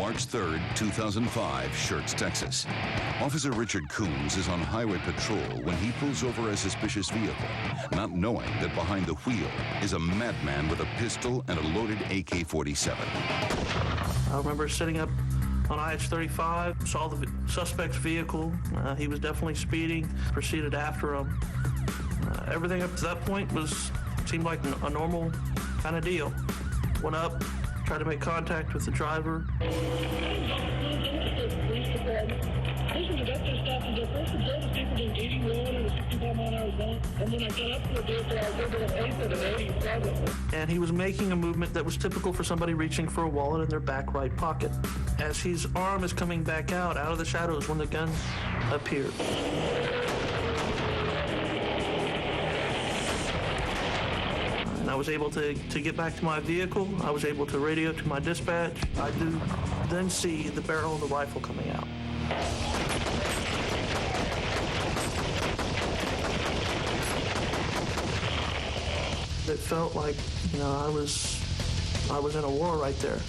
March 3rd, 2005, Schertz, Texas. Officer Richard Coombs is on highway patrol when he pulls over a suspicious vehicle, not knowing that behind the wheel is a madman with a pistol and a loaded AK-47. I remember sitting up on IH-35, saw the suspect's vehicle. He was definitely speeding, proceeded after him. Everything up to that point seemed like a normal kind of deal. Went up, tried to make contact with the driver. And he was making a movement that was typical for somebody reaching for a wallet in their back right pocket. As his arm is coming back out of the shadows when the gun appeared. I was able to get back to my vehicle. I was able to radio to my dispatch. I do then see the barrel of the rifle coming out. It felt like, I was in a war right there.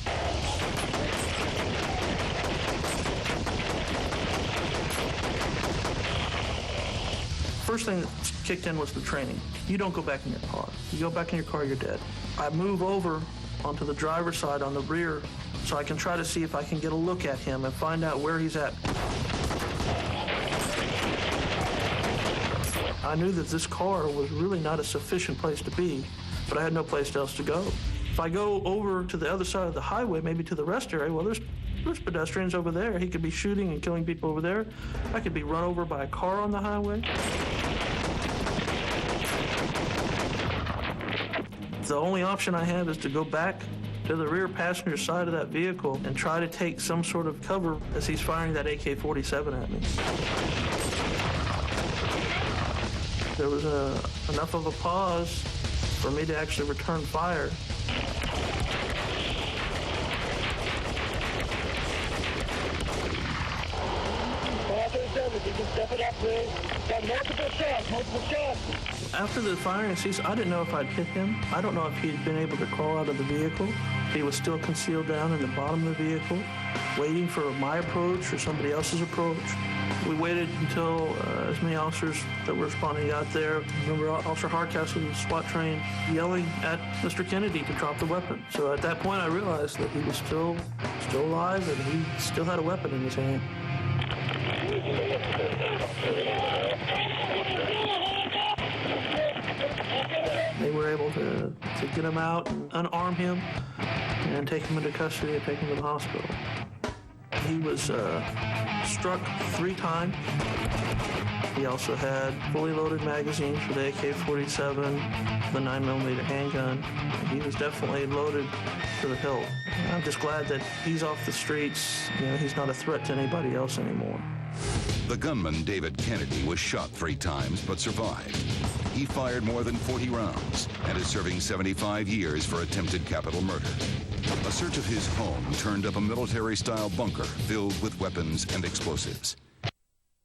First thing that kicked in was the training. You don't go back in your car. You go back in your car, you're dead. I move over onto the driver's side on the rear so I can try to see if I can get a look at him and find out where he's at. I knew that this car was really not a sufficient place to be, but I had no place else to go. If I go over to the other side of the highway, maybe to the rest area, well, there's pedestrians over there. He could be shooting and killing people over there. I could be run over by a car on the highway. The only option I have is to go back to the rear passenger side of that vehicle and try to take some sort of cover as he's firing that AK-47 at me. There was enough of a pause for me to actually return fire. After the firing ceased, I didn't know if I'd hit him. I don't know if he'd been able to crawl out of the vehicle. He was still concealed down in the bottom of the vehicle, waiting for my approach or somebody else's approach. We waited until as many officers that were responding out there. Remember, Officer Hardcastle was SWAT trained, yelling at Mr. Kennedy to drop the weapon. So at that point, I realized that he was still alive and he still had a weapon in his hand. They were able to get him out, and unarm him, and take him into custody and take him to the hospital. He was struck 3 times. He also had fully loaded magazines for the AK-47, the 9mm handgun. He was definitely loaded to the hilt. I'm just glad that he's off the streets. He's not a threat to anybody else anymore. The gunman, David Kennedy, was shot 3 times but survived. He fired more than 40 rounds and is serving 75 years for attempted capital murder. A search of his home turned up a military-style bunker filled with weapons and explosives.